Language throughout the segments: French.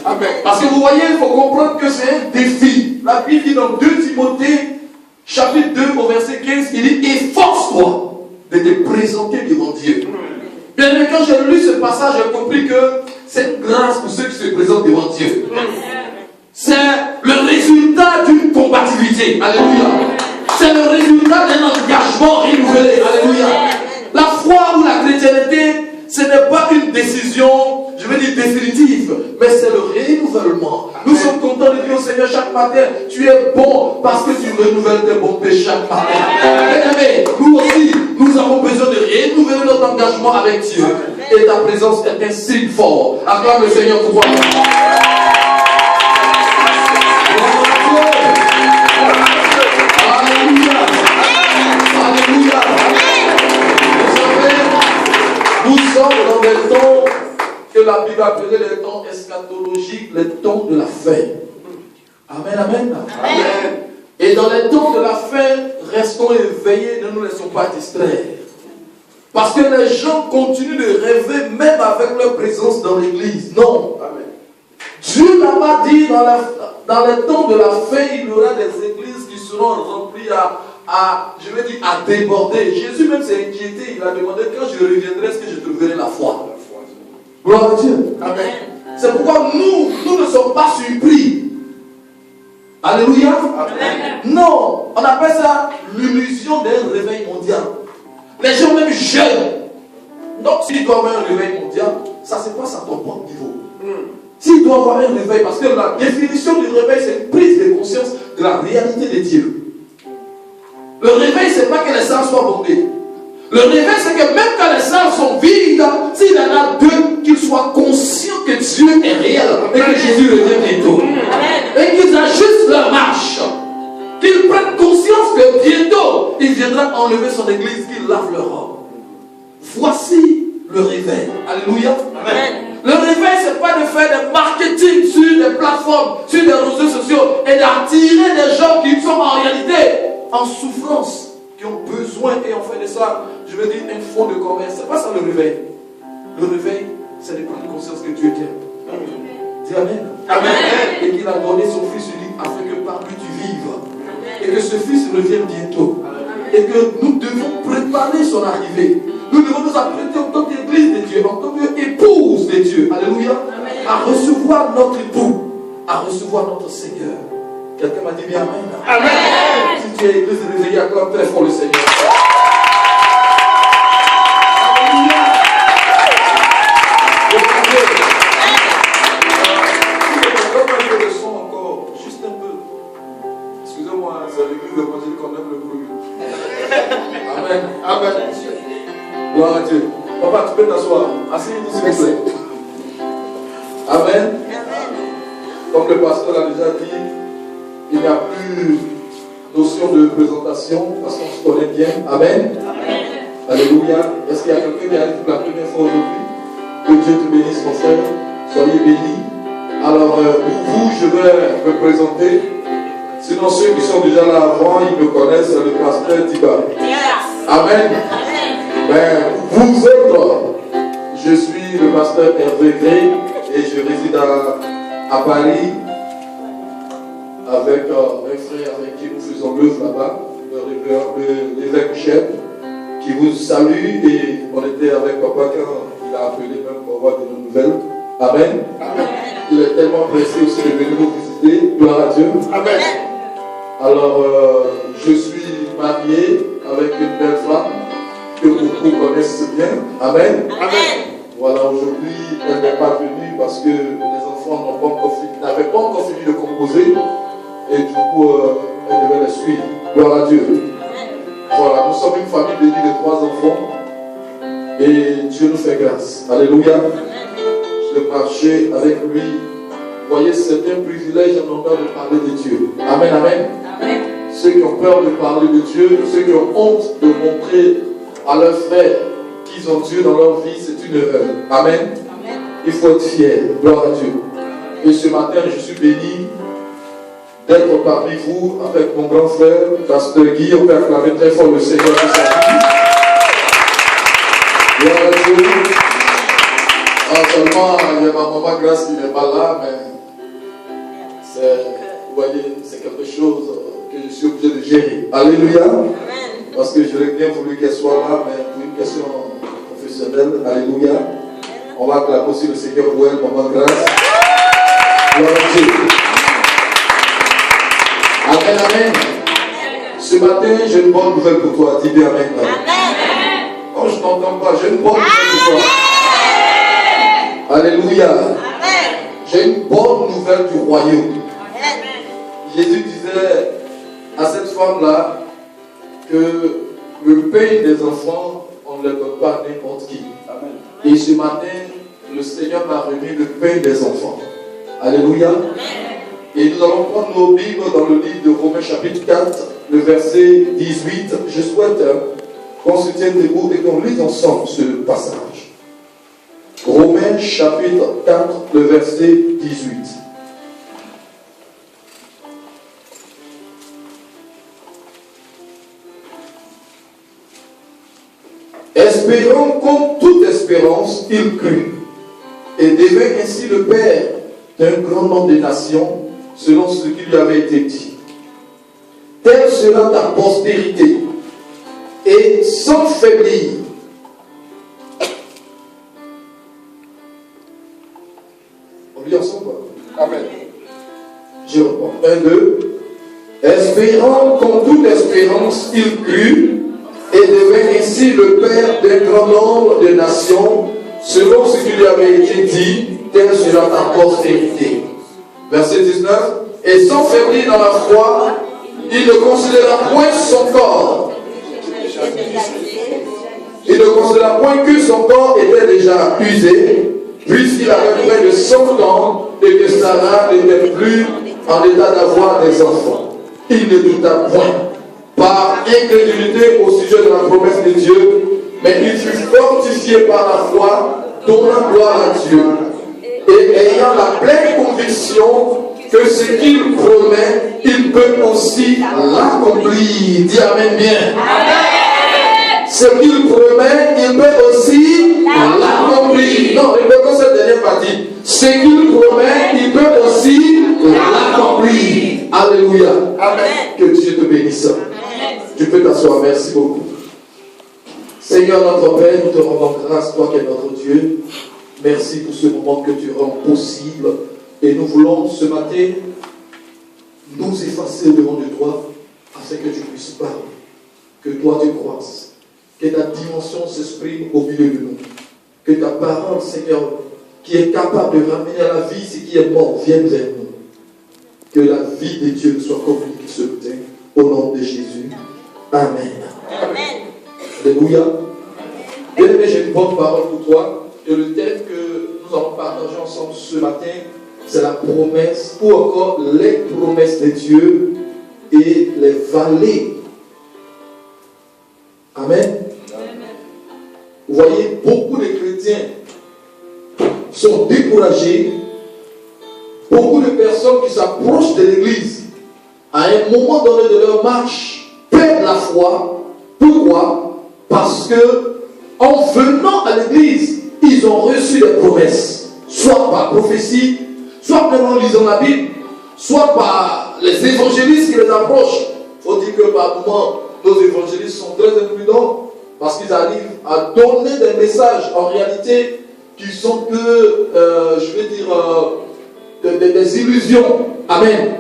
Amen. Parce que vous voyez, il faut comprendre que c'est un défi. La Bible dit dans 2 Timothée, chapitre 2, au verset 15, il dit, efforce-toi de te présenter devant Dieu. Bien aimé, quand j'ai lu ce passage, j'ai compris que c'est une grâce pour ceux qui se présentent devant Dieu. C'est le résultat d'une combativité. Alléluia. C'est le résultat d'un engagement renouvelé. Alléluia. La foi ou la chrétienté, ce n'est pas une décision, je veux dire définitive, mais c'est le renouvellement. Nous sommes contents de dire au Seigneur chaque matin, tu es bon parce que tu renouvelles tes bontés chaque matin. Mais nous aussi, nous avons besoin de renouveler notre engagement avec Dieu. Et ta présence est un signe fort. Acclame le Seigneur pour toi. Nous sommes dans des temps que la Bible appelle les temps eschatologiques, les temps de la fin. Amen, amen. Amen. Et dans les temps de la fin, restons éveillés, ne nous laissons pas distraire. Parce que les gens continuent de rêver même avec leur présence dans l'église. Non. Amen. Dieu n'a pas dit dans les temps de la fin, il y aura des églises qui seront remplies à déborder. Jésus même s'est inquiété, il a demandé quand je reviendrai, est-ce que je trouverai la foi? Gloire à Dieu. Amen. C'est pourquoi nous ne sommes pas surpris. Alléluia. Amen. Non, on appelle ça l'illusion d'un réveil mondial. Les gens même jeunes. Donc s'il doit avoir un réveil mondial, ça se passe à ton propre niveau. S'il doit avoir un réveil, parce que la définition du réveil, c'est une prise de conscience de la réalité de Dieu. Le réveil, c'est pas que les salles soient bondées. Le réveil, c'est que même quand les salles sont vides, s'il y en a deux, qu'ils soient conscients que Dieu est réel et que Jésus revient bientôt. Et qu'ils ajustent leur marche. Qu'ils prennent conscience que bientôt, il viendra enlever son église, qu'il lave leur robe. Voici le réveil. Alléluia. Amen. Le réveil, ce n'est pas de faire des marketing sur des plateformes, sur des réseaux sociaux et d'attirer des gens qui sont en réalité en souffrance, qui ont besoin, et on fait de ça, je veux dire, un fonds de commerce. Ce n'est pas ça le réveil. Le réveil, c'est de prendre conscience que Dieu t'aime. Dis Amen. Amen. Et qu'il a donné son Fils unique afin que par lui tu vives. Et que ce Fils revienne bientôt. Et que nous devons préparer son arrivée. Nous devons nous apprêter en tant qu'église de Dieu, en tant qu'épouse de Dieu. Alléluia. À recevoir notre époux, à recevoir notre Seigneur. Quelqu'un m'a dit bien Amen. Amen. Si tu es église réveillée, acclame très fort le Seigneur. Alléluia. Un peu de son encore, juste un peu. Excusez-moi, c'est l'église évangélique qu'on aime le bruit. Amen. Amen. Gloire à Dieu. Papa, tu peux t'asseoir. Asseyez-vous s'il vous plaît. Amen. Comme le pasteur l'a déjà dit, il n'y a plus notion de présentation parce qu'on se connaît bien. Amen. Amen. Alléluia. Est-ce qu'il y a quelqu'un qui arrive pour la première fois aujourd'hui? Que Dieu te bénisse, mon frère. Soyez bénis. Alors, pour vous, je vais me présenter. Sinon, ceux qui sont déjà là avant, ils me connaissent, le pasteur Tiba. Amen. Mais vous autres, je suis le pasteur Hervé Gray et je réside à Paris avec un frère avec qui nous faisons l'œuvre là-bas, l'évêque Michel, qui vous salue, et on était avec papa quand il a appelé même pour avoir de nos nouvelles. Amen. Amen. Il est tellement pressé aussi de venir nous visiter. Gloire à Dieu. Amen. Alors, je suis marié avec une belle femme que beaucoup connaissent bien. Amen. Amen. Voilà, aujourd'hui, elle n'est pas venue parce que les enfants n'avaient pas encore fini de composer. Et du coup, elle devait les suivre. Gloire à Dieu. Voilà, nous sommes une famille bénie de 3 enfants. Et Dieu nous fait grâce. Alléluia. De marcher avec lui. Vous voyez, c'est un privilège et un honneur de parler de Dieu. Amen, amen. Amen. Ceux qui ont peur de parler de Dieu, ceux qui ont honte de montrer à leurs frères qu'ils ont Dieu dans leur vie, c'est une erreur. Amen. Amen. Il faut être fier. Gloire à Dieu. Et ce matin, je suis béni d'être parmi vous avec mon grand frère, pasteur Guy. On peut acclamer très fort le Seigneur de sa vie. Gloire à Dieu. Seulement, il y a ma maman Grâce qui n'est pas là, mais vous voyez, c'est quelque chose que je suis obligé de gérer. Alléluia. Parce que j'aurais bien voulu qu'elle soit là, mais pour une question professionnelle. Alléluia. On va acclamer aussi le Seigneur pour elle, maman Grâce. Gloire à Dieu. Amen, amen. Ce matin, j'ai une bonne nouvelle pour toi. Dis bien amen. Amen. Oh, je n'entends pas. J'ai une bonne nouvelle pour toi. Alléluia. Amen. J'ai une bonne nouvelle du royaume. Amen. Jésus disait à cette femme-là que le pain des enfants, on ne le donne pas à n'importe qui. Amen. Et ce matin, le Seigneur m'a remis le pain des enfants. Alléluia. Amen. Et nous allons prendre nos Bibles dans le livre de Romains chapitre 4, le verset 18. Je souhaite qu'on se tienne debout et qu'on lise ensemble ce passage. Romains chapitre 4, le verset 18. Espérant comme toute espérance, il crut, et devint ainsi le père d'un grand nombre de nations, selon ce qui lui avait été dit. Telle sera ta postérité, et sans faiblir. On lit ensemble. Amen. Je reprends. 1, 2. Espérant comme toute espérance, il crut, et devint ainsi le père d'un grand nombre de nations, selon ce qui lui avait été dit, telle sera ta postérité. Verset 19. Et sans faiblir dans la foi, il ne considéra point son corps. Il ne considéra point que son corps était déjà usé, puisqu'il avait près de 100 ans et que Sarah n'était plus en état d'avoir des enfants. Il ne douta point par incrédulité au sujet de la promesse de Dieu, mais il fut fortifié par la foi, donnant gloire à Dieu, et ayant la pleine conviction que ce qu'il promet, il peut aussi l'accomplir. Dis Amen bien. Amen. Ce qu'il promet, il peut aussi l'accomplir. Non, répétons cette dernière partie. Ce qu'il promet, il peut aussi l'accomplir. Alléluia. Amen. Que Dieu te bénisse. Amen. Tu peux t'asseoir. Merci beaucoup. Seigneur notre Père, nous te rendons grâce, toi qui es notre Dieu. Merci pour ce moment que tu rends possible. Et nous voulons ce matin nous effacer devant de toi afin que tu puisses parler, que toi tu croisses, que ta dimension s'exprime au milieu de nous, que ta parole, Seigneur, qui est capable de ramener à la vie ce qui est mort, vienne vers nous. Que la vie de Dieu soit communiquée ce matin au nom de Jésus. Amen. Amen. Alléluia. Bien-aimé, j'ai une bonne parole pour toi. Et le thème que nous allons partager ensemble ce matin, c'est la promesse, ou encore les promesses de Dieu et les vallées. Amen. Vous voyez, beaucoup de chrétiens sont découragés. Beaucoup de personnes qui s'approchent de l'église, à un moment donné de leur marche, perdent la foi. Pourquoi? Parce que en venant à l'église, ils ont reçu des promesses, soit par prophétie, soit en lisant la Bible, soit par les évangélistes qui les approchent. Il faut dire que par moments, nos évangélistes sont très imprudents parce qu'ils arrivent à donner des messages en réalité qui sont que, des illusions. Amen.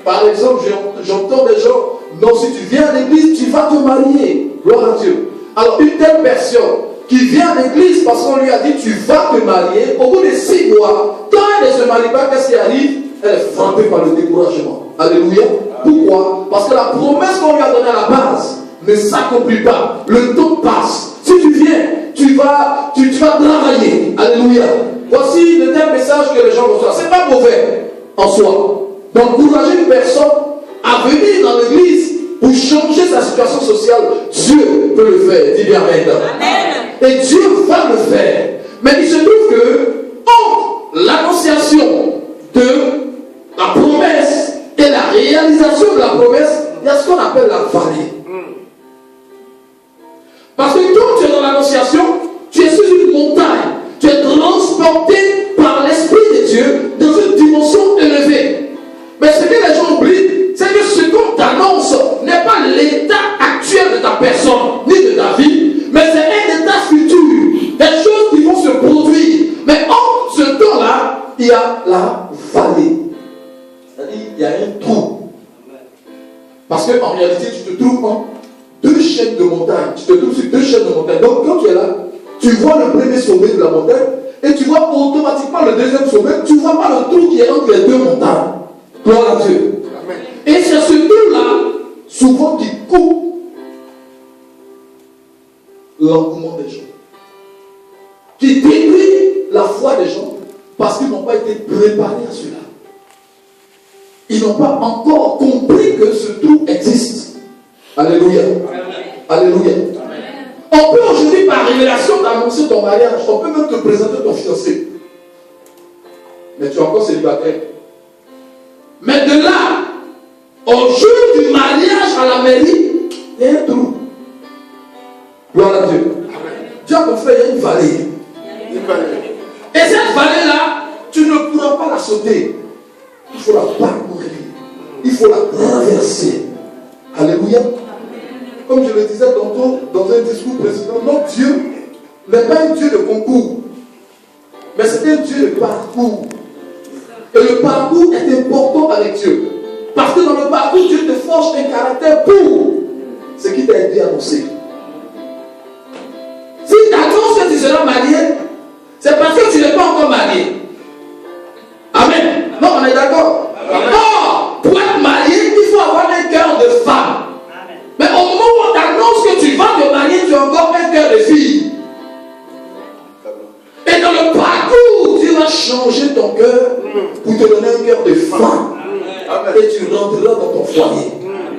Par exemple, j'entends des gens, non, si tu viens à l'église, tu vas te marier. Gloire à Dieu. Alors, une telle personne qui vient à l'église parce qu'on lui a dit, tu vas te marier, au bout de 6 mois, quand elle ne se marie pas, qu'est-ce qui arrive? Elle est frappée par le découragement. Alléluia. Pourquoi? Parce que la promesse qu'on lui a donnée à la base ne s'accomplit pas. Le temps passe. Si tu viens, tu vas travailler. Alléluia. Voici le tel message que les gens reçoivent. Ce n'est pas mauvais en soi. D'encourager une personne à venir dans l'église pour changer sa situation sociale, Dieu peut le faire. Dis bien Amen. Et Dieu va le faire. Mais il se trouve que entre l'annonciation de la promesse et la réalisation de la promesse, il y a ce qu'on appelle la vallée. Parce que quand tu es dans l'annonciation, tu es sur une montagne, tu es transporté a la vallée. C'est-à-dire, il y a un trou. Parce qu'en réalité, tu te trouves en deux chaînes de montagne. Tu te trouves sur deux chaînes de montagne. Donc, quand tu es là, tu vois le premier sommet de la montagne et tu vois automatiquement le deuxième sommet. Tu ne vois pas le trou qui est entre les deux montagnes. Gloire à Dieu. Amen. Et c'est ce trou-là, souvent, qui coupe l'engouement des gens. Qui détruit la foi des gens parce qu'ils n'ont pas été préparés à cela. Ils n'ont pas encore compris que ce trou existe. Alléluia. Amen. Alléluia. Amen. On peut aujourd'hui, par révélation, t'annoncer ton mariage. On peut même te présenter ton fiancé. Mais tu es encore célibataire. Mais de là, au jour du mariage à la mairie, il y a un trou. Gloire à Dieu. Amen. Dieu a fait, il y a une vallée. Et cette vallée-là, tu ne pourras pas la sauter. Il faut la parcourir. Il faut la traverser. Alléluia. Comme je le disais tantôt dans un discours précédent, notre Dieu n'est pas un Dieu de concours, mais c'est un Dieu de parcours. Et le parcours est important avec Dieu. Parce que dans le parcours, Dieu te forge un caractère pour ce qui t'a été annoncé. Si tu annonces que tu seras marié, c'est parce que tu n'es pas encore marié. Amen. Non, on est d'accord. Or, pour être marié, il faut avoir un cœur de femme. Amen. Mais au moment où on t'annonce que tu vas te marier, tu as encore un cœur de fille. Et dans le parcours, Dieu va changer ton cœur pour te donner un cœur de femme. Amen. Et tu rentreras dans ton foyer. Amen.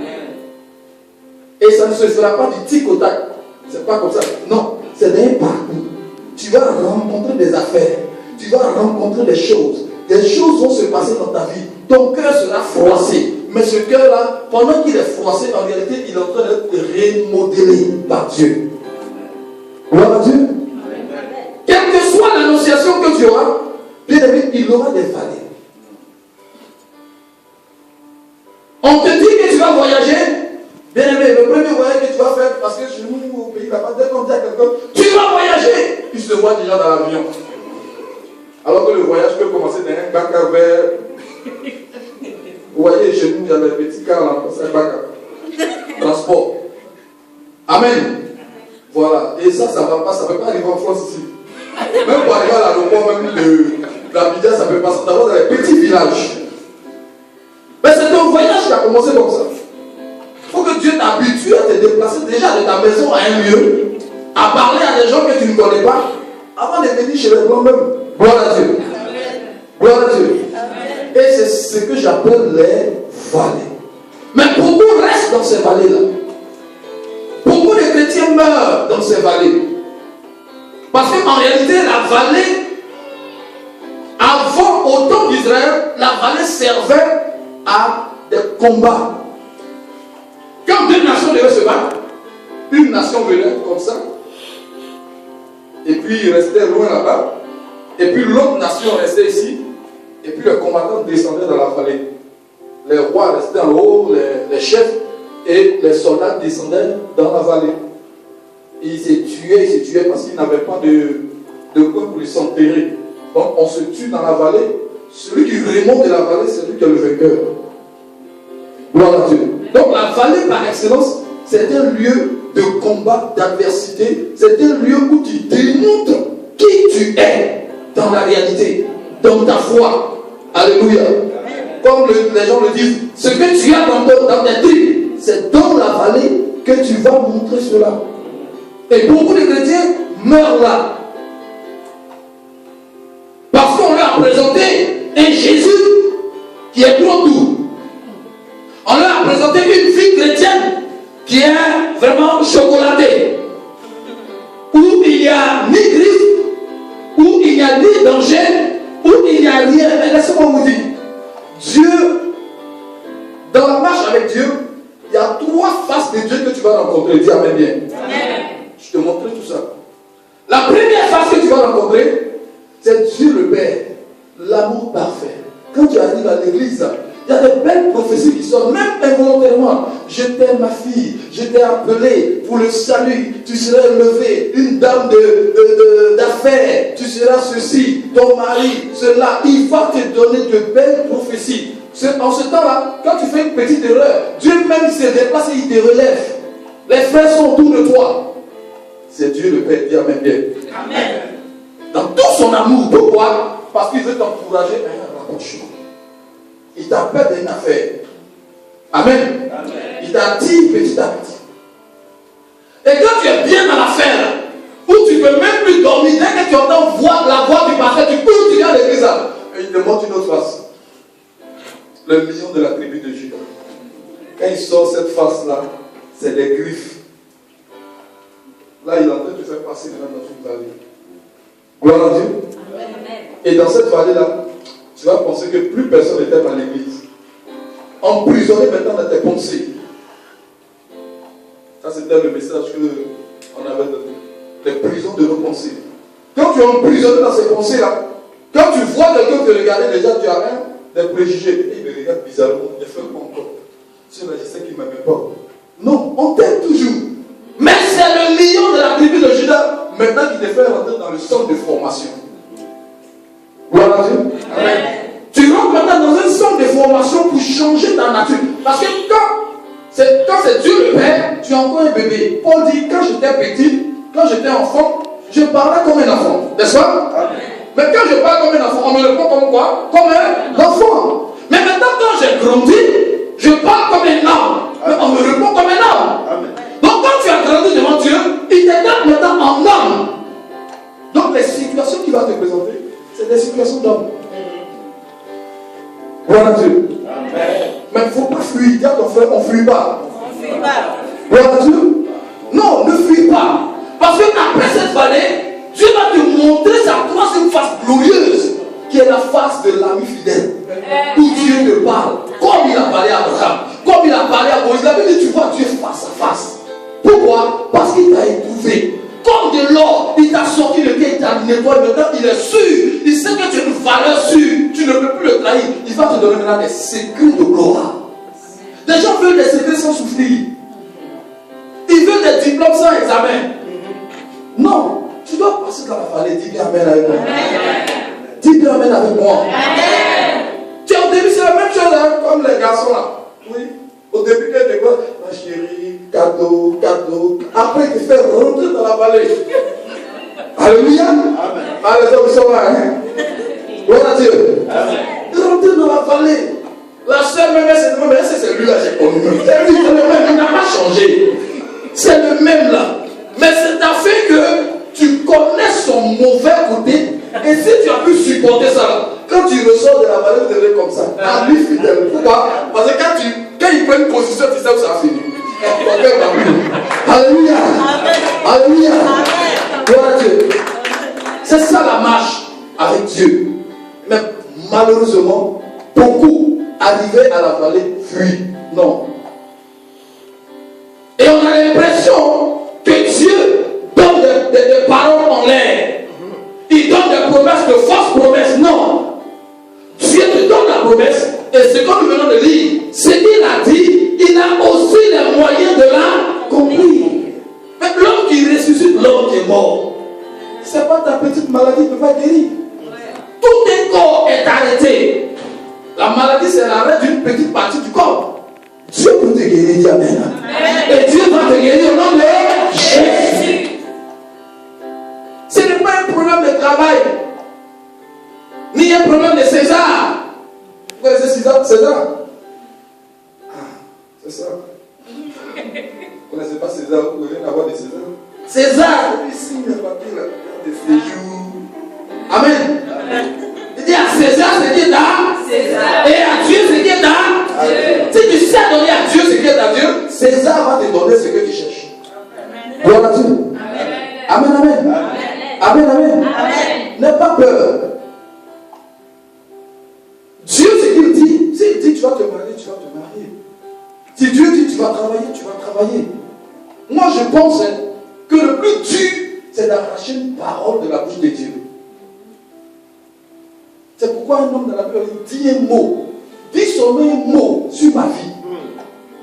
Et ça ne se fera pas du tic au tac. C'est pas comme ça. Non, c'est un parcours. Tu vas rencontrer des affaires. Tu vas rencontrer des choses. Des choses vont se passer dans ta vie. Ton cœur sera froissé. Mais ce cœur-là, pendant qu'il est froissé, en réalité, il est en train d'être remodelé par Dieu. Gloire à Dieu. Quelle que soit l'annonciation que tu auras, bien aimé, il y aura des vallées. On te dit que tu vas voyager. Bien aimé, le premier voyage que tu vas faire, parce que chez nous, au pays là-bas, dès qu'on dit à quelqu'un, tu vas voyager, il se voit déjà dans l'avion. Alors que le voyage peut commencer dans un bac à verre. Vous voyez, chez nous, il y a des petits cars là, c'est un bac à transport. Amen. Voilà. Et ça ne va pas, ça ne peut pas arriver en France ici. Même pour arriver à l'aéroport, même de l'Abidjan, ça peut passer d'abord dans les petits villages. Mais c'est un voyage qui a commencé comme ça. Il faut que Dieu t'habitue à te déplacer déjà de ta maison à un lieu, à parler à des gens que tu ne connais pas, avant de venir chez les blancs même. Gloire à Dieu. Gloire à Dieu. Et c'est ce que j'appelle les vallées. Mais beaucoup restent dans ces vallées-là. Beaucoup de chrétiens meurent dans ces vallées. Parce qu'en réalité, la vallée, avant, au temps d'Israël, la vallée servait à des combats. Quand deux nations devaient se battre, une nation venait comme ça, et puis il restait loin là-bas, et puis l'autre nation restait ici, et puis les combattants descendaient dans la vallée. Les rois restaient en haut, les chefs, et les soldats descendaient dans la vallée. Et ils se tuaient parce qu'ils n'avaient pas de quoi pour les s'enterrer. Donc on se tue dans la vallée. Celui qui remonte de la vallée, c'est lui qui est le vainqueur. Gloire à Dieu. Donc la vallée par excellence, c'est un lieu de combat, d'adversité. C'est un lieu où tu démontres qui tu es dans la réalité, dans ta foi. Alléluia. Comme les gens le disent, ce que tu as dans tes tripes, c'est dans la vallée que tu vas montrer cela. Et beaucoup de chrétiens meurent là. Parce qu'on leur a présenté un Jésus qui est trop doux. On leur a présenté une vie chrétienne qui est vraiment chocolatée. Où il n'y a ni Christ, où il n'y a ni danger, où il n'y a rien. Mais laissez-moi vous dire, Dieu, dans la marche avec Dieu, il y a trois faces de Dieu que tu vas rencontrer. Dis amen bien. Amen. Je te montrerai tout ça. La première face que tu vas rencontrer, c'est Dieu le Père, l'amour parfait. Quand tu arrives à l'église, Il y a de belles prophéties qui sortent, même involontairement. Je t'aime ma fille, je t'ai appelé pour le salut, tu seras élevée, une dame d'affaires, tu seras ceci, ton mari, cela. Il va te donner de belles prophéties. En ce temps-là, quand tu fais une petite erreur, Dieu même se déplace et il te relève. Les frères sont autour de toi. C'est Dieu le Père, dis amen bien. Amen. Dans tout son amour, pourquoi? Parce qu'il veut t'encourager à un rapprochement. Il t'appelle à une affaire. Amen. Amen. Il t'attire petit à petit. Et quand tu es bien dans l'affaire, où tu ne peux même plus dormir, dès que tu entends la voix du pasteur, tu cours, tu viens à l'église. Et il te montre une autre face. Le lion de la tribu de Juda. Quand il sort cette face-là, c'est des griffes. Là, il est en train de te faire passer dans une vallée. Gloire à Dieu. Amen. Et dans cette vallée-là, tu vas penser que plus personne n'était dans l'église. Emprisonné maintenant dans tes pensées. Ça, c'était le message qu'on avait donné. Les prisons de nos pensées. Quand tu es emprisonné dans ces pensées-là, quand tu vois quelqu'un te regarder, déjà tu as des préjugés. Et il me regarde bizarrement. Il fait quoi encore? Celui-là, je sais qu'il ne m'aime pas. Non, on t'aime toujours. Mais c'est le lion de la tribu de Juda, maintenant qui te fait rentrer dans le centre de formation. Gloire à Dieu. Amen. Tu rentres maintenant dans un centre de formation pour changer ta nature. Parce que quand c'est Dieu le Père, tu es encore un bébé. Paul dit, quand j'étais petit, quand j'étais enfant, je parlais comme un enfant. N'est-ce pas? Amen. Mais quand je parle comme un enfant, on me répond comme quoi? Comme un enfant. Mais maintenant, quand j'ai grandi, je parle comme un homme. Mais on me répond comme un homme. Amen. Donc quand tu as grandi devant Dieu, il te donne maintenant en homme. Donc les situations qu'il va te présenter, c'est des situations d'homme. Gloire à Dieu. Amen. Mais il ne faut pas fuir. Dis à ton frère, on ne fuit pas. On ne fuit pas. Gloire à Dieu. Non, ne fuis pas. Parce qu'après cette vallée, Dieu va te montrer sa troisième face glorieuse, qui est la face de l'ami fidèle. Où Dieu te parle, comme il a parlé à Abraham, comme il a parlé à Moïse. Il avait dit, tu vois Dieu face à face. Pourquoi? Parce qu'il t'a éprouvé. Comme de l'or, il t'a sorti le pied, il t'a nettoyé. Maintenant, il est sûr. Il sait que tu as une valeur sûre. Tu ne peux plus le trahir. Il va te donner maintenant des secrets de gloire. Des gens veulent des secrets sans souffrir. Ils veulent des diplômes sans examen. Non. Tu dois passer dans la vallée. Dis bien amen avec moi. Dis bien amen avec moi. Tu es au début, c'est la même chose hein, comme les garçons là. Oui. Au début, quand tu vois, ma chérie, cadeau, cadeau. Après, il te fait rentrer dans la vallée. Alléluia. Amen. Ah, les hommes sont là. Hein? Gloire à Dieu. Amen. Rentrer dans la vallée. La seule même, c'est lui là, j'ai connu. C'est lui, c'est le même, il n'a pas changé. C'est le même là. Mais c'est à fait que tu connais son mauvais côté. Et si tu as pu supporter ça là, quand tu ressors de la vallée, tu deviens comme ça. À lui fidèle. Pourquoi? Parce que quand il prend une position, tu sais où ça a fini. Alléluia. Alléluia. Gloire à Dieu. C'est ça la marche avec Dieu. Mais malheureusement, beaucoup arrivaient à la vallée fuient. Non. Et on a l'impression que Dieu donne des paroles en l'air. Il donne des promesses, de fausses promesses. Non. Dieu te donne la promesse. Et ce que nous venons de lire, ce qu'il a dit, il a aussi les moyens de l'accomplir. Mais l'homme qui ressuscite l'homme qui est mort, ce n'est pas ta petite maladie qui ne peut pas guérir. Tout tes corps est arrêté. La maladie, c'est l'arrêt d'une petite partie du corps. Dieu peut te guérir, dis amen. Et Dieu va te guérir au nom de Jésus. Ce n'est pas un problème de travail, ni un problème de César. Vous connaissez César? Ah, c'est ça. Vous ne connaissez pas César? Vous pouvez avoir des César. César, il signe le papier là, des séjours. Amen. Il dit à César ce qui est à César. Et à Dieu ce qui est à Dieu. Si tu sais donner à Dieu ce qui est à Dieu, César va te donner ce que tu cherches. Gloire à Dieu. Amen, amen. Amen, amen. N'aie pas peur. Dieu, ce qu'il dit, s'il dit tu vas te marier, tu vas te marier. Si Dieu dit tu vas travailler, tu vas travailler. Moi, je pense que le plus dur, c'est d'arracher une parole de la bouche de Dieu. C'est pourquoi un homme dans la Bible dit un mot. dis seulement un mot sur ma vie.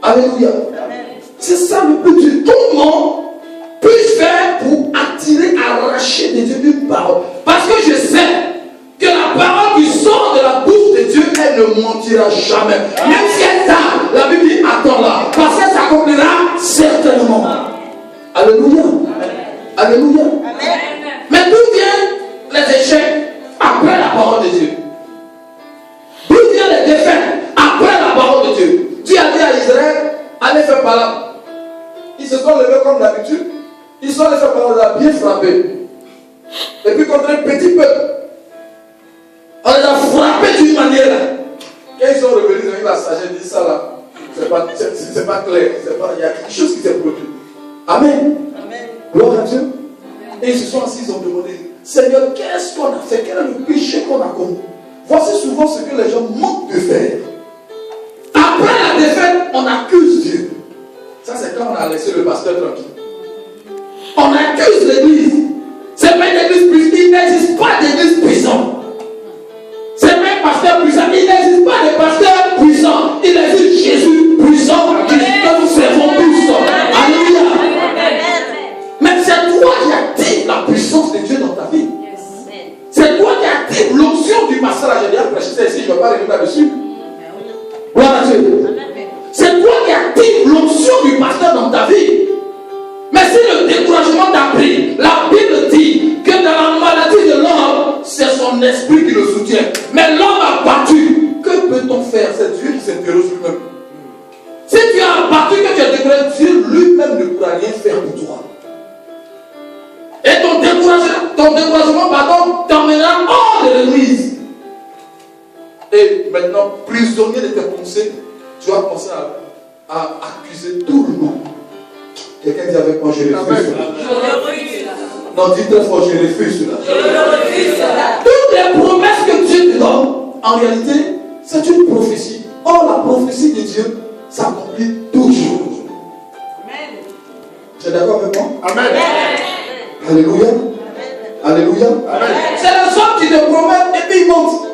Alléluia. C'est ça le but. Comment puis-je faire pour attirer, arracher de Dieu une parole? Parce que je sais que la parole qui sort de la bouche de Dieu, elle ne mentira jamais. Même si elle tarde, la Bible dit attends-la, parce qu'elle s'accomplira certainement. Alléluia. Alléluia. Mais d'où viennent les échecs après la parole de Dieu? D'où viennent les défaites après la parole de Dieu? Dieu a dit à Israël, allez faire par là. Ils se sont levés comme d'habitude. Ils sont allés faire par là, bien frappés. Et puis contre un petit peuple, on les a frappés d'une manière là. Quand ils sont revenus, ils ont eu la sagesse, ils disent ça là. C'est pas clair. Il y a quelque chose qui s'est produit. Amen. Gloire à Dieu. Et ils se sont assis, ils ont demandé, Seigneur, qu'est-ce qu'on a fait? Quel est le péché qu'on a commis? Voici souvent ce que les gens manquent de faire. Après la défaite, on accuse Dieu. Ça, c'est quand on a laissé le pasteur tranquille. On accuse l'église. C'est pas une église puissante. Il n'existe pas d'église puissante. C'est pas un pasteur puissant. Il n'existe pas de pasteur puissant. Il existe Jésus puissant que nous servons tous. Alléluia. Mais c'est toi qui active la puissance de Dieu dans ta vie. C'est toi qui active l'onction du pasteur. Là, j'ai déjà prêché ça ici, je ne vais pas revenir là-dessus. Voilà Dieu. C'est toi qui active l'onction du pasteur dans ta vie. Mais si le découragement t'a pris, la Bible dit que dans la maladie de l'homme, c'est son esprit qui le soutient. Mais l'homme a battu. Que peut-on faire? C'est Dieu qui s'interroge lui-même. Si tu as battu, que tu as découragé, Dieu lui-même ne pourra rien faire pour toi. Et ton découragement, t'emmènera hors de l'église. Et maintenant, prisonnier de tes pensées, tu vas commencer à accuser tout le monde. Quelqu'un dit avec moi, je refuse cela. Non, dis très fort, je refuse cela. Toutes les promesses que Dieu te donne, en réalité, c'est une prophétie. Or, la prophétie de Dieu s'accomplit toujours. Amen. Tu es d'accord avec moi? Amen. Alléluia. Alléluia. C'est les hommes qui te promettent et puis ils mentent.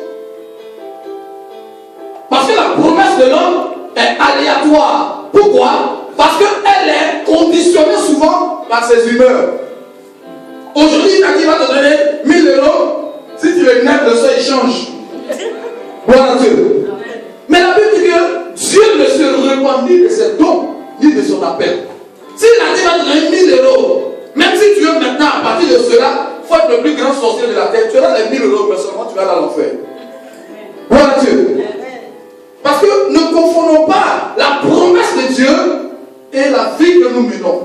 Parce que la promesse de l'homme est aléatoire. Pourquoi? Parce qu'elle est conditionnée souvent par ses humeurs. Aujourd'hui, il va te donner 1000 €. Si tu le nègres, le soir, il change. Gloire à Dieu. Mais la Bible dit que Dieu ne se repent ni de ses dons, ni de son appel. S'il a dit va te donner 1000 €, même si tu veux maintenant, à partir de cela, il faut être le plus grand sorcier de la terre, tu auras les 1000 €, mais seulement tu vas aller à l'enfer. Gloire à Dieu. Parce que ne confondons pas la promesse de Dieu et la vie que nous menons.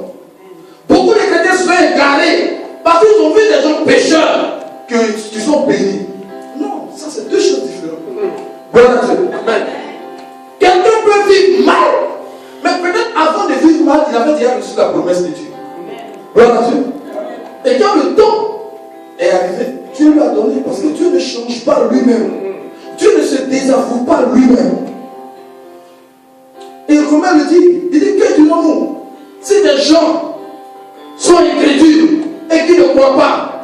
Beaucoup de chrétiens sont égarés parce qu'ils ont vu des gens pécheurs qui sont bénis. Non, ça c'est deux choses différentes. Gloire à Dieu. Quelqu'un peut vivre mal, mais peut-être avant de vivre mal, il avait déjà reçu la promesse de Dieu. Gloire à Dieu. Et quand le temps est arrivé, Dieu lui a donné parce que Dieu ne change pas lui-même. Dieu ne se désavoue pas lui-même. Et Romain le dit, il dit que dirons-nous si des gens sont incrédules et qui ne croient pas?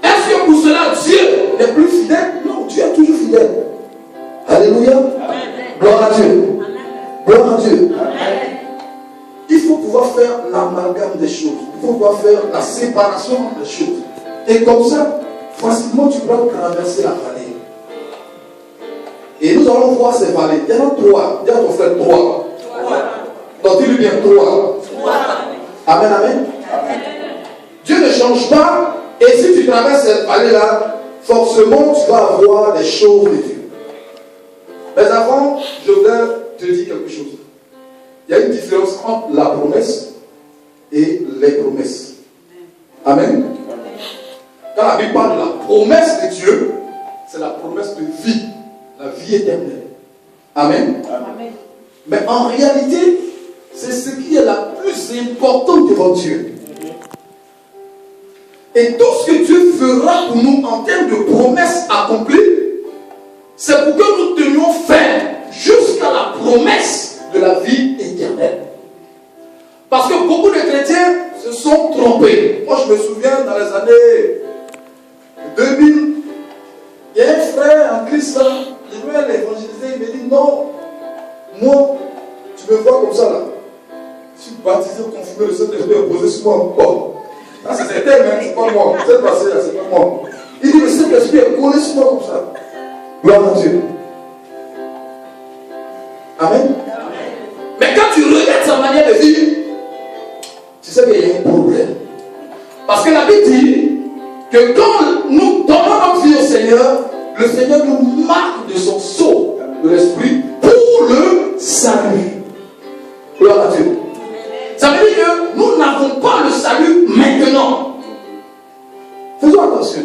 Est-ce que pour cela Dieu n'est plus fidèle? Non, Dieu est toujours fidèle. Alléluia. Amen. Gloire à Dieu. Amen. Gloire à Dieu. Amen. Il faut pouvoir faire l'amalgame des choses. Il faut pouvoir faire la séparation des choses. Et comme ça, facilement tu pourras traverser la vallée. Et nous allons voir ces vallées. Il y en a trois. Dis à ton frère trois. Donc dis-lui bien trois. Amen, amen. Dieu ne change pas. Et si tu traverses cette vallée-là, forcément tu vas avoir des choses de Dieu. Mais avant, je voudrais te dire quelque chose. Il y a une différence entre la promesse et les promesses. Amen. Quand la Bible parle de la promesse de Dieu, c'est la promesse de vie. La vie éternelle. Amen. Amen. Mais en réalité, c'est ce qui est la plus importante devant Dieu. Et tout ce que Dieu fera pour nous en termes de promesses accomplies, c'est pour que nous tenions ferme jusqu'à la promesse de la vie éternelle. Parce que beaucoup de chrétiens se sont trompés. Moi, je me souviens dans les années 2000, il y a un frère en Christ là, il voulait l'évangéliser, il me dit non, moi, tu me vois comme ça là. Je suis baptisé, confirmé, le Saint-Esprit est posé sur moi. Bon, ça c'est certain, hein, c'est pas moi. Cette passée là, c'est pas moi. Il dit, le Saint-Esprit est collé sur moi comme ça. Gloire à Dieu. Amen. Mais quand tu regardes sa manière de vivre, tu sais qu'il y a un problème. Parce que la Bible dit que quand nous donnons notre vie au Seigneur, le Seigneur nous marque de son sceau de l'Esprit pour le salut. Gloire à Dieu. Ça veut dire que nous n'avons pas le salut maintenant. Faisons attention.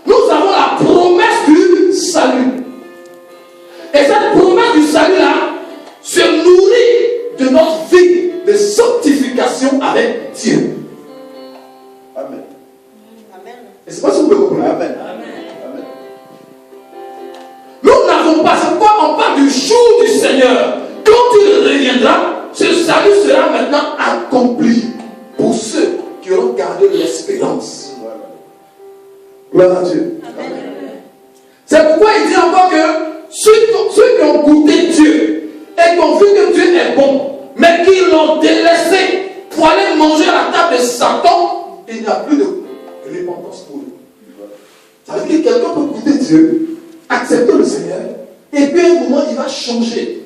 Nous avons la promesse du salut. Et cette promesse du salut-là se nourrit de notre vie de sanctification avec Dieu. Amen. Amen. Et c'est pas si vous me comprenez. Amen. Amen. Nous n'avons pas, c'est quoi on parle du jour du Seigneur. Quand il reviendra, ce salut sera maintenant accompli pour ceux qui auront gardé l'espérance. Gloire à Dieu. Amen. C'est pourquoi il dit encore que ceux qui ont goûté Dieu et qui ont vu que Dieu est bon, mais qui l'ont délaissé pour aller manger à la table de Satan, il n'y a plus de repentance pour eux. Ça veut dire que quelqu'un peut goûter Dieu, accepter le Seigneur, et puis à un moment il va changer.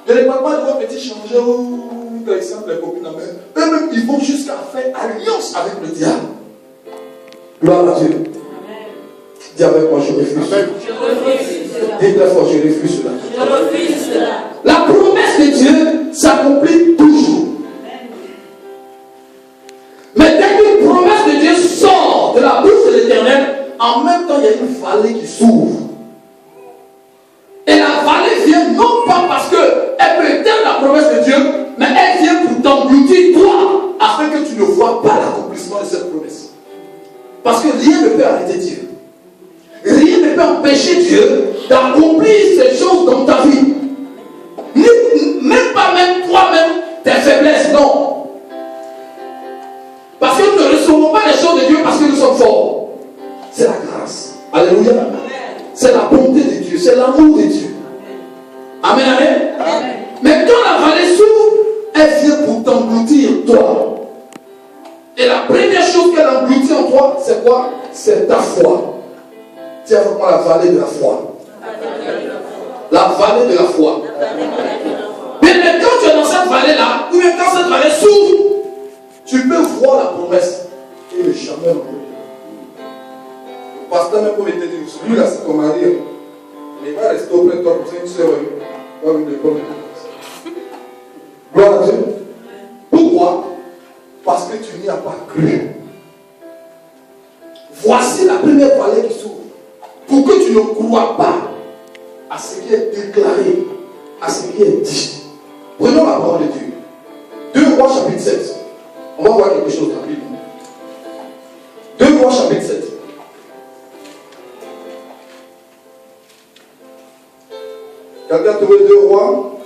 Je ne parle pas de voir petit changer quand ils sentent les copines en main. Eux-mêmes, ils vont jusqu'à faire alliance avec le diable. Gloire à Dieu. Dis avec moi, je refuse. Dis très fort, je refuse cela. Je refuse cela. La promesse de Dieu s'accomplit toujours. Mais dès qu'une promesse de Dieu sort de la bouche de l'Éternel, en même temps, il y a une vallée qui s'ouvre. Et la vallée vient non pas parce qu'elle peut éteindre la promesse de Dieu, mais elle vient pour t'engloutir toi, afin que tu ne vois pas l'accomplissement de cette promesse. Parce que rien ne peut arrêter Dieu. Rien ne peut empêcher Dieu d'accomplir ces choses dans ta vie. Même pas même toi-même, tes faiblesses, non. Parce que nous ne recevons pas les choses de Dieu parce que nous sommes forts. C'est la grâce. Alléluia. C'est la bonté de Dieu, c'est l'amour de Dieu. Amen, amen. Amen. Mais quand la vallée s'ouvre, elle vient pour t'engloutir, toi. Et la première chose qu'elle engloutit en toi, c'est quoi? C'est ta foi. Tiens avec moi la vallée de la foi. La vallée de la foi. Mais quand tu es dans cette vallée-là, ou bien quand cette vallée s'ouvre, tu peux voir la promesse et le jamais l'enlever. Le pasteur même pour te dire, celui-là c'est ton mari. Il va rester auprès de toi pour ça, une soeur. Va lui déployer. Gloire à Dieu. Pourquoi? Parce que tu n'y as pas cru. Voici la première vallée qui s'ouvre. Pour que tu ne crois pas à ce qui est déclaré, à ce qui est dit. Prenons la parole de Dieu. 2 Rois chapitre 7. On va voir quelque chose rapidement. 2 Rois chapitre 7. Quelqu'un a trouvé 2 Rois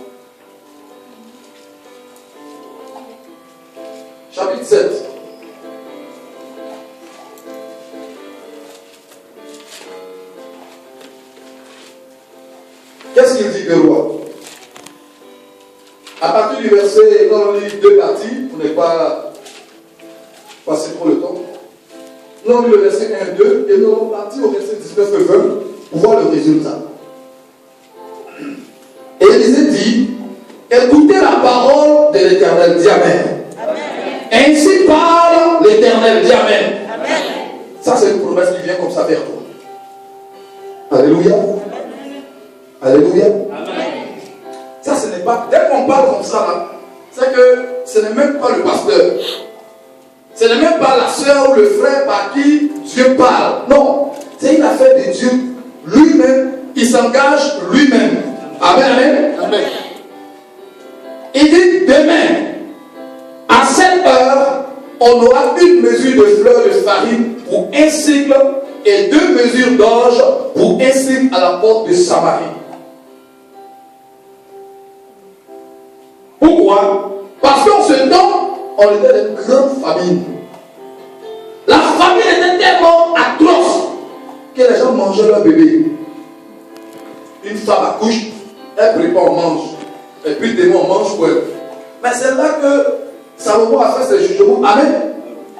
Chapitre 7. Qu'est-ce qu'il dit 2 Rois? À partir du verset, on lit 2 parties, pour ne pas passer trop le temps. Nous on lit le verset 1 et 2, et nous allons partir au verset 19 et 20 pour voir le résultat. Et Élisée dit, écoutez la parole de l'Éternel, dis Amen. Ainsi parle l'Éternel, dis Amen. Amen. Ça c'est une promesse qui vient comme ça vers toi. Alléluia. Alléluia. Amen. Ça ce n'est pas, dès qu'on parle comme ça là, c'est que ce n'est même pas le pasteur. Ce n'est même pas la soeur ou le frère par qui Dieu parle. Non, c'est une affaire de Dieu lui-même. Il s'engage lui-même. Amen, amen. Amen. Il dit demain, à cette heure, on aura une mesure de fleur de farine pour un cycle et 2 mesures d'orge pour un cycle à la porte de Samarie. Pourquoi? Parce qu'en ce temps, on était dans une grande famine. La famine était tellement atroce que les gens mangeaient leur bébé. une femme accouche, elle prépare, on mange. Et puis demain, on mange pour elle. Mais c'est là que Salomon a fait ses jugements. Amen.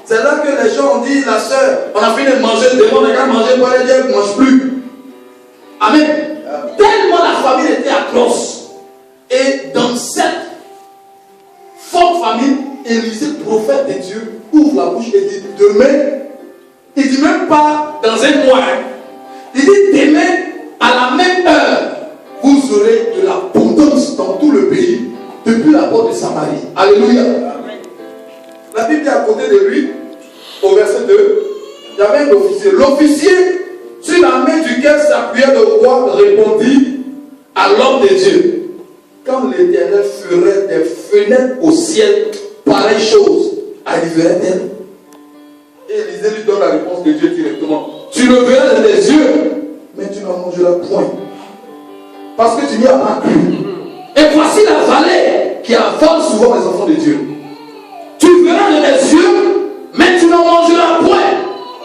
C'est là que les gens ont dit, la soeur, on a fini de manger, demain on n'a qu'à manger pour elle, elle ne mange plus. Amen. Tellement la famille était atroce. Et dans cette forte famille, Élisée, prophète de Dieu, ouvre la bouche et dit demain, il dit même pas dans un mois, il dit demain, à la même heure, vous aurez de l'abondance dans tout le pays, depuis la porte de Samarie. Alléluia. Amen. La Bible est à côté de lui, au verset 2, il y avait un officier. L'officier, sur la main duquel s'appuyait le roi, répondit à l'homme de Dieu. Quand l'Éternel ferait des fenêtres au ciel, pareille chose arriverait-elle? Et Élisée lui donne la réponse de Dieu directement. Tu le verras de tes yeux, mais tu n'en mangeras point. Parce que tu n'y as pas cru. Et voici la vallée qui avale souvent les enfants de Dieu. Tu verras de tes yeux, mais tu n'en mangeras point.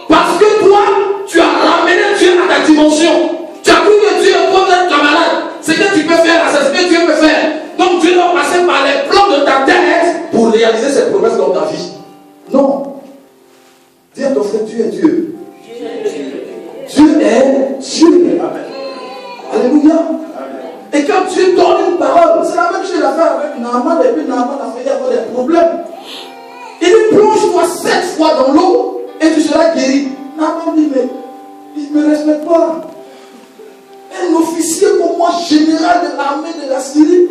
Parce que toi, tu as ramené Dieu à ta dimension. Tu as cru que Dieu est bon d'être camarade. C'est que tu peux faire, c'est ce que Dieu peut faire. Donc Dieu doit passer par les plans de ta tête pour réaliser ses promesses dans ta vie. Non. Dis à ton frère, Dieu est Dieu. Dieu est Dieu. Amen. Alléluia. Amen. Et quand Dieu donne une parole, c'est la même chose à faire avec Naaman, et puis Naaman a failli avoir des problèmes. Il dit plonge-toi 7 fois dans l'eau et tu seras guéri. Naaman dit, mais il ne me respecte pas. Un officier comme moi, général de l'armée de la Syrie,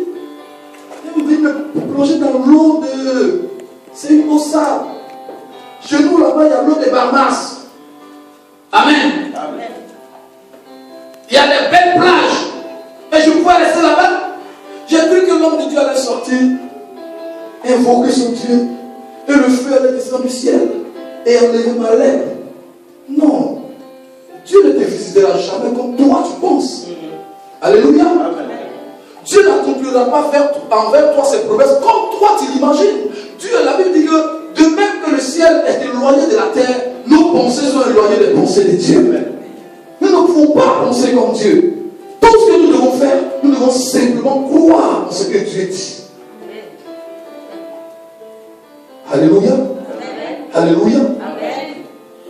il me dit me plonger dans l'eau de. C'est une eau sale. Chez nous là-bas, il y a l'eau de Barmas. Amen. Amen. Il y a des belles plages. Mais je pouvais rester là-bas. J'ai cru que l'homme de Dieu allait sortir, invoquer son Dieu, et le feu allait descendre du ciel et enlever ma lèvre. Non. Dieu ne te visitera jamais comme toi tu penses. Alléluia. Amen. Dieu n'accomplira pas envers toi ses promesses comme toi tu l'imagines. Dieu, la Bible dit que de même que le ciel est éloigné de la terre, nos pensées sont éloignées des pensées de Dieu. Nous ne pouvons pas penser comme Dieu. Tout ce que nous devons faire, nous devons simplement croire en ce que Dieu dit. Alléluia. Amen. Alléluia. Amen.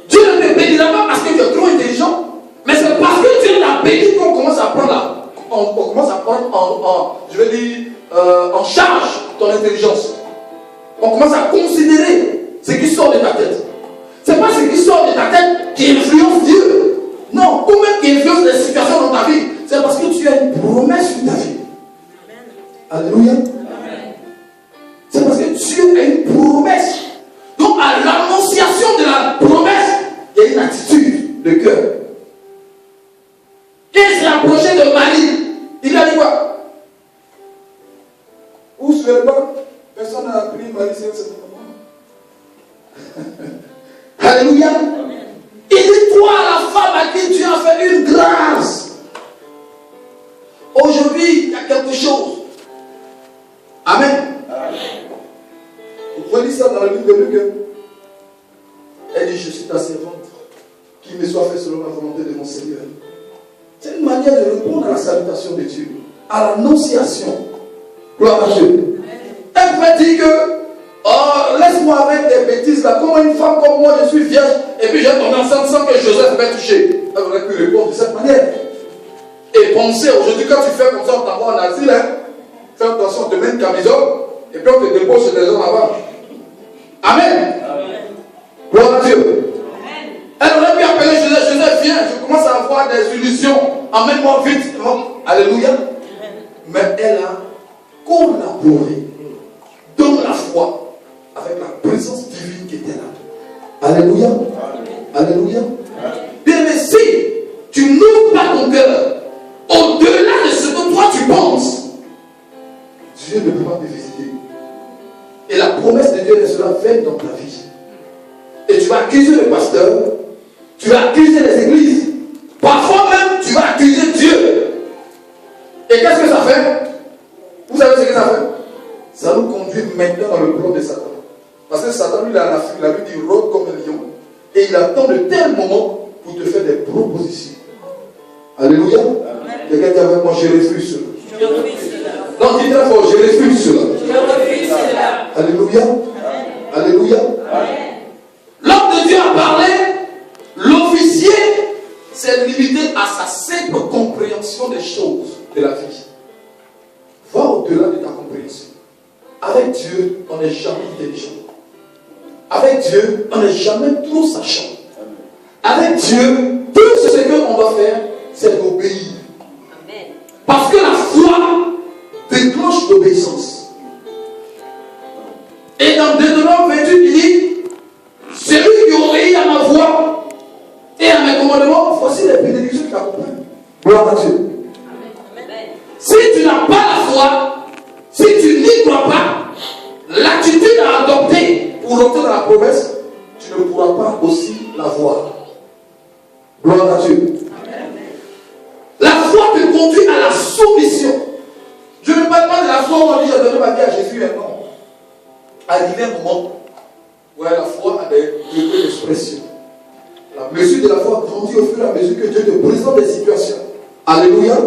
Dieu ne te bénira pas parce que tu es trop intelligent, mais c'est parce que Dieu t'a béni qu'on commence à prendre on commence à prendre en charge ton intelligence. On commence à considérer ce qui sort de ta tête. Ce n'est pas ce qui sort de ta tête qui influence Dieu. Non, ou même qui influence les situations dans ta vie. C'est parce que tu as une promesse sur ta vie. Amen. Alléluia. Amen. C'est parce que Dieu a une promesse. Donc à l'annonciation de la promesse, il y a une attitude de cœur. Il s'est approché de Marie. Il a dit quoi? Où se fait pas? Personne n'a appris Marie, c'est ce moment. Alléluia. Amen. Il dit toi, la femme à qui Dieu a fait une grâce. Aujourd'hui, il y a quelque chose. Amen. Amen. Vous pouvez lire ça dans le livre de Luc. Elle dit, je suis ta servante, qu'il me soit fait selon la volonté de mon Seigneur. C'est une manière de répondre à la salutation de Dieu, à l'annonciation. Gloire à Dieu. Elle pouvait dire que, oh, laisse-moi avec des bêtises là, comment une femme comme moi, je suis vierge, et puis j'ai tombé enceinte sans que Joseph m'ait touché. Elle aurait pu répondre de cette manière. Et penser, aujourd'hui, quand tu fais comme ça, on t'envoie en asile, hein, fais attention, on te met une camisole, et puis on te dépose chez les gens là-bas. Amen. Amen. Gloire à Dieu. Amen. Elle aurait pu appeler Joseph, Joseph, viens, je commence à avoir des illusions, emmène-moi vite. Alléluia. Amen. Mais elle a collaboré dans la foi avec la présence divine qui était là. Alléluia. Amen. Alléluia. Bien, mais si tu n'ouvres pas ton cœur au-delà de ce que toi tu penses, Dieu ne peut pas te visiter. Et la promesse de Dieu restera vaine dans ta vie. Et tu vas accuser le pasteur, tu vas accuser les églises, parfois même tu vas accuser Dieu. Et qu'est-ce que ça fait? Vous savez ce que ça fait? Ça nous conduit maintenant dans le plan de Satan. Parce que Satan, lui, il a vu qu'il rôde comme un lion. Et il attend de tels moments pour te faire des propositions. Alléluia. Amen. Quelqu'un dit avec moi, je refuse cela. Je refuse cela. Non, dis très fort, je refuse cela. Je refuse cela. Alléluia. Alléluia. L'homme de Dieu a parlé, l'officier s'est limité à sa simple compréhension des choses de la vie. Va au-delà de ta compréhension. Avec Dieu, on n'est jamais intelligent. Avec Dieu, on n'est jamais trop sachant. Avec Dieu, tout ce qu'on va faire, c'est d'obéir. Parce que la foi déclenche l'obéissance. Et dans Deutéronome 28, il dit, celui qui obéit à ma voix et à mes commandements, voici les bénédictions qui t'accompagnent. Gloire à Dieu. Si tu n'as pas la foi, si tu n'y crois pas, l'attitude à adopter pour rentrer dans la promesse, tu ne pourras pas aussi la voir. Gloire à Dieu. La foi te conduit à la soumission. Je ne parle pas de la foi où on dit j'ai donné ma vie à Jésus et non. Arrivé un moment où la foi a des degrés d'expression. La mesure de la foi grandit au fur et à mesure que Dieu te présente des situations. Alléluia.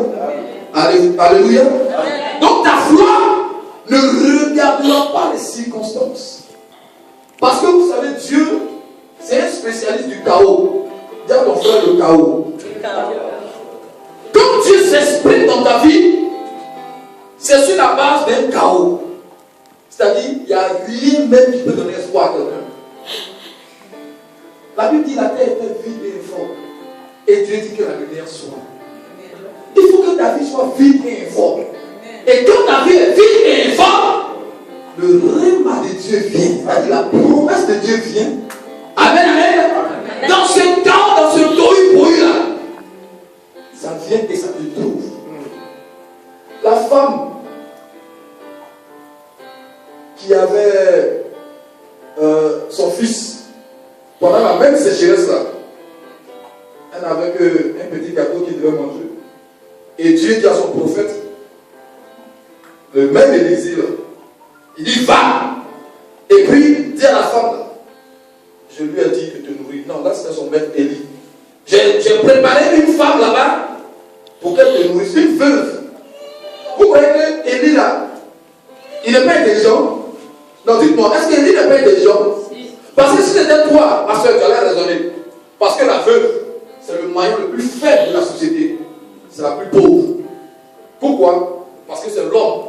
Alléluia. Donc ta foi ne regardera pas les circonstances. Parce que vous savez, Dieu, c'est un spécialiste du chaos. Dis à ton frère le chaos. Quand Dieu s'exprime dans ta vie, c'est sur la base d'un chaos. C'est-à-dire, il n'y a rien même qui peut donner espoir à quelqu'un. La Bible dit que la terre était vide et informe. Et Dieu dit que la lumière soit. Il faut que ta vie soit vide et informe. Et quand ta vie est vide et informe, le règlement de Dieu vient. C'est-à-dire la promesse de Dieu vient. Amen, amen. Dans ce temps, dans ce tohu-bohu là, ça vient et ça te trouve. La femme qui avait son fils pendant la même sécheresse là, elle n'avait qu'un petit gâteau qu'il devait manger. Et Dieu dit à son prophète, le même Élisée là, il dit va. Et puis dis à la femme là, je lui ai dit de te nourrir. Non, là c'était son maître Élie. J'ai préparé une femme là-bas pour qu'elle te nourrisse, une veuve. Vous voyez que Élie là, il n'est pas intelligent. Non, dites-moi, est-ce qu'Élie n'est pas intelligent? Parce que si c'était toi, ma soeur, tu allais raisonner. Parce que la veuve, c'est le maillon le plus faible de la société. C'est la plus pauvre. Pourquoi? Parce que c'est l'homme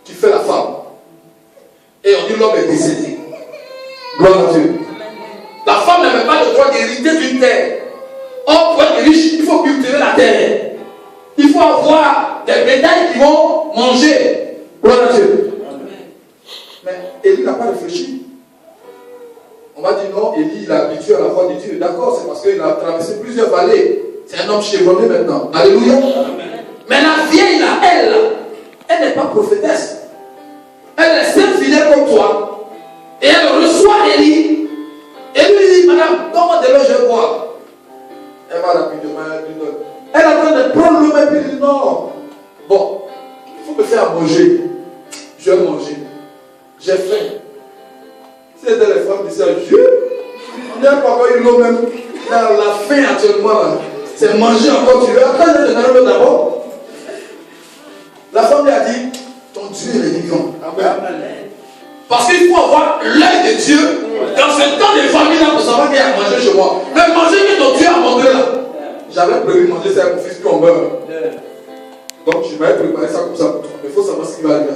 qui fait la femme. Et on dit l'homme est décédé. Gloire à Dieu. La femme n'avait pas le droit d'hériter d'une terre. Or, pour être riche, il faut cultiver la terre. Il faut avoir des bétails qui vont manger. Gloire à Dieu. Mais Élie n'a pas réfléchi. On va dire non, Élie il est habitué à la voix de Dieu. D'accord, c'est parce qu'il a traversé plusieurs vallées. C'est un homme chevronné maintenant. Alléluia. Mais la vieille là, elle n'est pas prophétesse. Elle est seule fidèle comme toi. Et elle reçoit Élie. Et lui dit, madame, donne-moi de l'eau, je vais boire. Elle va rapidement, elle lui donne. Elle est en train de prendre l'eau, et puis elle dit, non. Bon, il faut me faire manger. Je vais manger. J'ai faim. Si c'était les femmes qui disaient, on n'a pas encore eu l'eau même. La faim actuellement, là, c'est manger encore, tu veux. Après, je vais te donner l'eau d'abord. La femme lui a dit, ton Dieu est vivant. Amen. Parce qu'il faut avoir l'œil de Dieu dans ce temps de famille là pour savoir qu'il y a à manger chez moi. Mais manger que ton Dieu a mangé là. J'avais prévu manger ça avec mon fils puis on meurt. Donc je m'avais préparé ça comme ça pour toi. Mais il faut savoir ce qui va arriver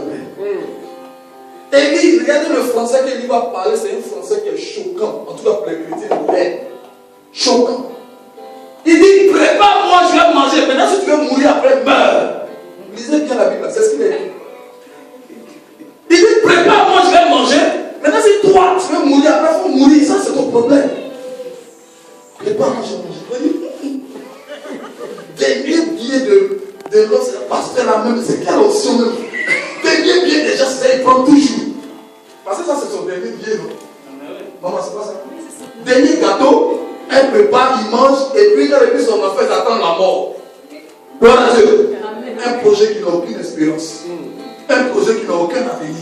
après. Élie, regardez le français qu'il va parler, c'est un français qui est choquant. En tout cas pour les chrétiens, choquant. Il dit, prépare-moi, je vais manger. Maintenant si tu veux mourir après, meurs. Lisez bien la Bible, c'est ce qu'il a dit. Il dit, prépare-moi, je vais manger. Maintenant, si toi, tu veux mourir, après, il faut mourir. Ça, c'est ton problème. Prépare-moi, je vais manger. Dernier billet de l'autre pasteur là même, c'est quelle option même? Dernier billet, déjà, c'est ça, il prend toujours. Parce que ça, c'est son dernier billet, non? Maman, c'est pas ça? Dernier gâteau, elle prépare, il mange, et puis, quand il son enfant, il attend la mort. Gloire à Dieu. Un projet qui n'a aucune espérance. Un projet qui n'a aucun avenir.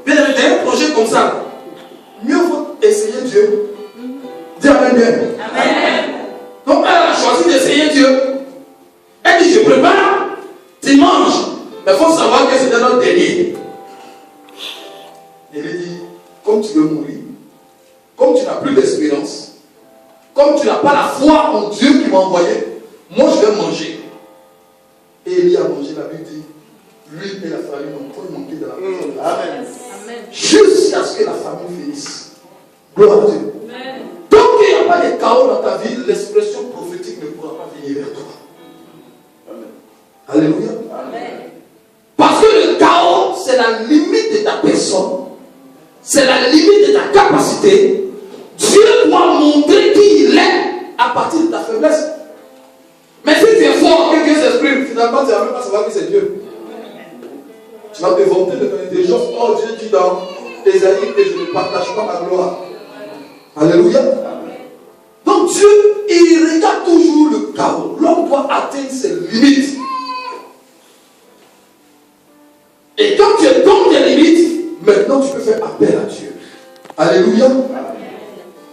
Bien évidemment, un projet comme ça, mieux vaut essayer Dieu. Dis amen bien. Amen. Donc elle a choisi d'essayer Dieu. Elle dit, je prépare. Mais il faut savoir que c'était notre dernier. Il lui dit, comme tu veux mourir, comme tu n'as plus d'espérance, comme tu n'as pas la foi en Dieu qui m'a envoyé, moi je vais manger. Et Élie a mangé, la Bible dit, lui et la famille n'ont pas manqué de la maison. Amen. Jusqu'à ce que la famille finisse. Gloire à Dieu. Amen. Tant qu'il n'y a pas de chaos dans ta vie, l'expression prophétique ne pourra pas venir vers toi. Amen. Alléluia. Amen. Parce que le chaos, c'est la limite de ta personne. C'est la limite de ta capacité. Dieu doit montrer qui il est à partir de ta faiblesse. Mais si tu es fort, que Dieu s'exprime, finalement tu ne vas même pas savoir que c'est Dieu. Tu vas te vanter de ton intelligence. Oh, Dieu dit dans Ésaïe que je ne partage pas ma gloire. Alléluia. Donc Dieu, il regarde toujours le chaos. L'homme doit atteindre ses limites. Et quand tu es dans tes limites, maintenant tu peux faire appel à Dieu. Alléluia.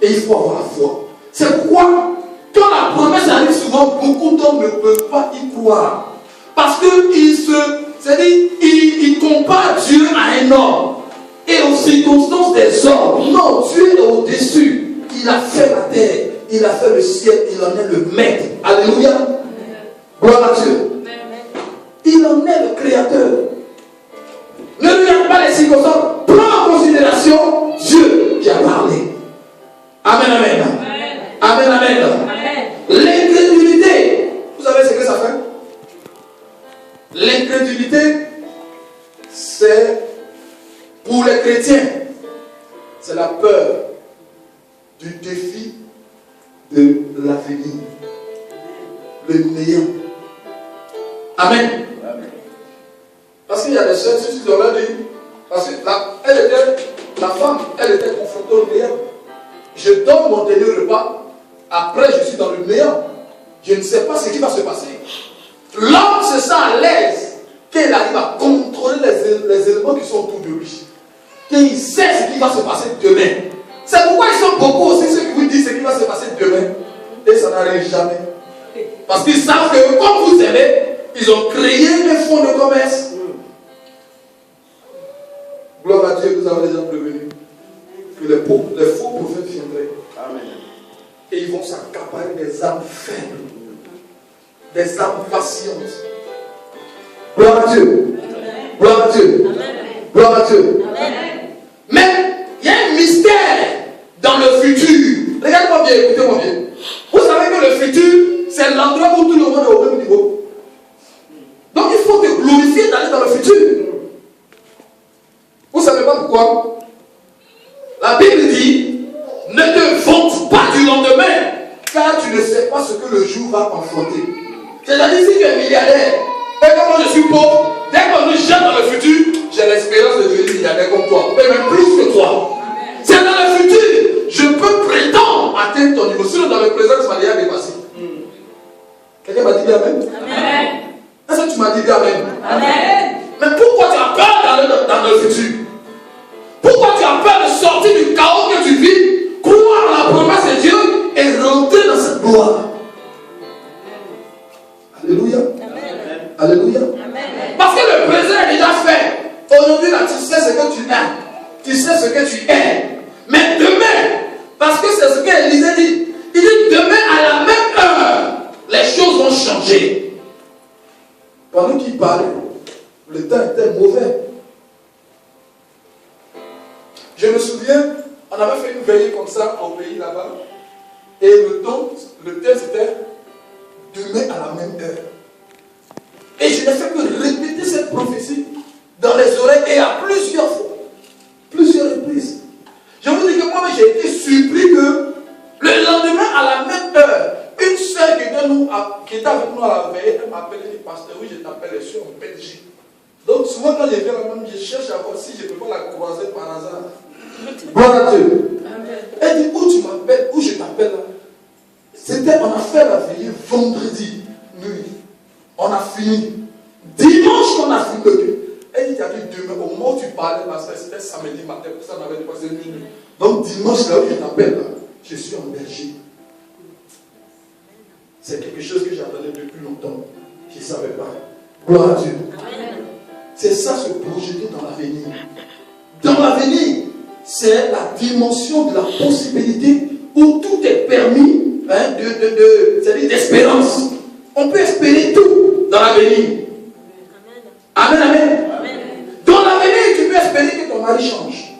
Et il faut avoir la foi. C'est pourquoi, quand la promesse arrive souvent, beaucoup d'hommes ne peuvent pas y croire. Parce qu'ils il compare Dieu à un homme. Et aux circonstances des hommes. Non, Dieu est au-dessus. Il a fait la terre. Il a fait le ciel. Il en est le maître. Alléluia. Gloire à Dieu. Il en est le créateur. Ne regarde pas les circonstances. Prends en considération Dieu qui a parlé. Amen, amen. Amen, amen. Amen. L'incrédulité. Vous savez ce que ça fait? L'incrédulité, c'est pour les chrétiens, c'est la peur du défi de l'avenir, le néant. Amen. Parce qu'il y a des sœurs, si tu leur dit, parce que la femme, elle était confrontée au néant. Je donne mon dernier repas, après je suis dans le néant. Je ne sais pas ce qui va se passer. L'homme se sent à l'aise qu'il arrive à contrôler les éléments qui sont autour de lui. Qu'il sait ce qui va se passer demain. C'est pourquoi ils sont beaucoup aussi ceux qui vous disent ce qui va se passer demain. Et ça n'arrive jamais. Parce qu'ils savent que comme vous aimez, ils ont créé un fonds de commerce. Gloire à Dieu, vous avez déjà prévenu que les faux prophètes viendraient. Amen. Et ils vont s'accaparer des âmes faibles, des âmes patientes. Gloire à Dieu. Gloire à Dieu. Gloire à Dieu. Mais il y a un mystère dans le futur. Regardez-moi bien, écoutez-moi bien. Vous savez que le futur, c'est l'endroit où tout le monde est au même niveau. Donc il faut te glorifier d'aller dans le futur. Vous ne savez pas pourquoi? La Bible dit, ne te vante pas du lendemain, car tu ne sais pas ce que le jour va confronter. C'est-à-dire, si tu es milliardaire, et comme moi je suis pauvre, dès qu'on nous jette dans le futur, j'ai l'espérance de devenir milliardaire comme toi, mais même plus que toi. C'est dans le futur, je peux prétendre atteindre ton niveau. Sinon, dans le présent, tu m'as déjà dépassé. Quelqu'un m'a dit bien amen? Amen. Est-ce que tu m'as dit bien amen? Amen. Mais pourquoi tu as peur dans le futur? Pourquoi tu as peur de sortir du chaos que tu vis, croire en la promesse de Dieu et rentrer dans cette gloire? Alléluia. Amen. Alléluia. Amen. Parce que le présent est déjà fait. Aujourd'hui, là, tu sais ce que tu es. Tu sais ce que tu es. Mais demain, parce que c'est ce qu'Élisée dit, il dit demain à la même heure, les choses vont changer. Pendant qu'il parlait, le temps était mauvais. Je me souviens, on avait fait une veillée comme ça au pays là-bas. Et le thème c'était demain à la même heure. Et je n'ai fait que répéter cette prophétie dans les oreilles et à plusieurs fois. Plusieurs reprises. Je vous dis que moi j'ai été surpris que le lendemain à la même heure, une sœur qui était avec nous à la veille, elle m'appelle et dit pasteur, oui, je t'appelle, je suis en Belgique. Donc souvent quand je viens là-même, je cherche à voir si je ne peux pas la croiser par hasard. Gloire à Dieu. Elle dit où tu m'appelles, où je t'appelle là. On a fait la veillée vendredi nuit. On a fini. Dimanche on a fini. Elle dit tu as dit demain, au moment où tu parlais, c'était samedi matin, pour ça on avait dépassé minuit. Donc dimanche là où je t'appelle là, je suis en Belgique. C'est quelque chose que j'attendais depuis longtemps. Je ne savais pas. Gloire à Dieu. C'est ça, se projeter dans l'avenir. Dans l'avenir, c'est la dimension de la possibilité où tout est permis, hein, c'est-à-dire d'espérance. On peut espérer tout dans l'avenir. Amen, amen. Dans l'avenir, tu peux espérer que ton mari change.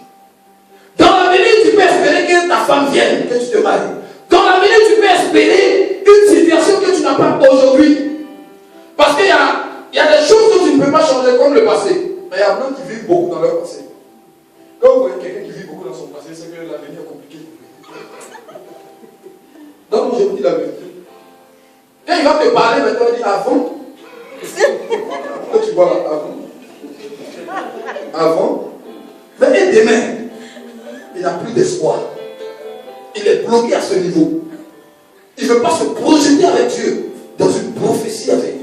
Dans l'avenir, tu peux espérer que ta femme vienne, que tu te maries. Dans l'avenir, tu peux espérer une situation que tu n'as pas aujourd'hui. Parce qu'il y a des choses que tu ne peux pas changer comme le passé. Mais il y a plein qui vivent beaucoup dans leur passé. Quand vous voyez quelqu'un qui vit beaucoup dans son passé, c'est que l'avenir est compliqué. Donc, moi, je vous dis la vérité. Quand il va te parler, maintenant, il dit avant. Quand tu vois là, avant. Mais demain, il n'a plus d'espoir. Il est bloqué à ce niveau. Il ne veut pas se projeter avec Dieu dans une prophétie à venir.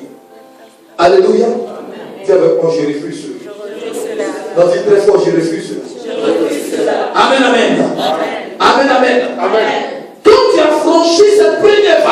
Alléluia. Dis avec moi, je refuse cela. Non, dis très fort, je refuse cela. Amen, amen. Amen, amen. Amen. Quand tu as franchi cette première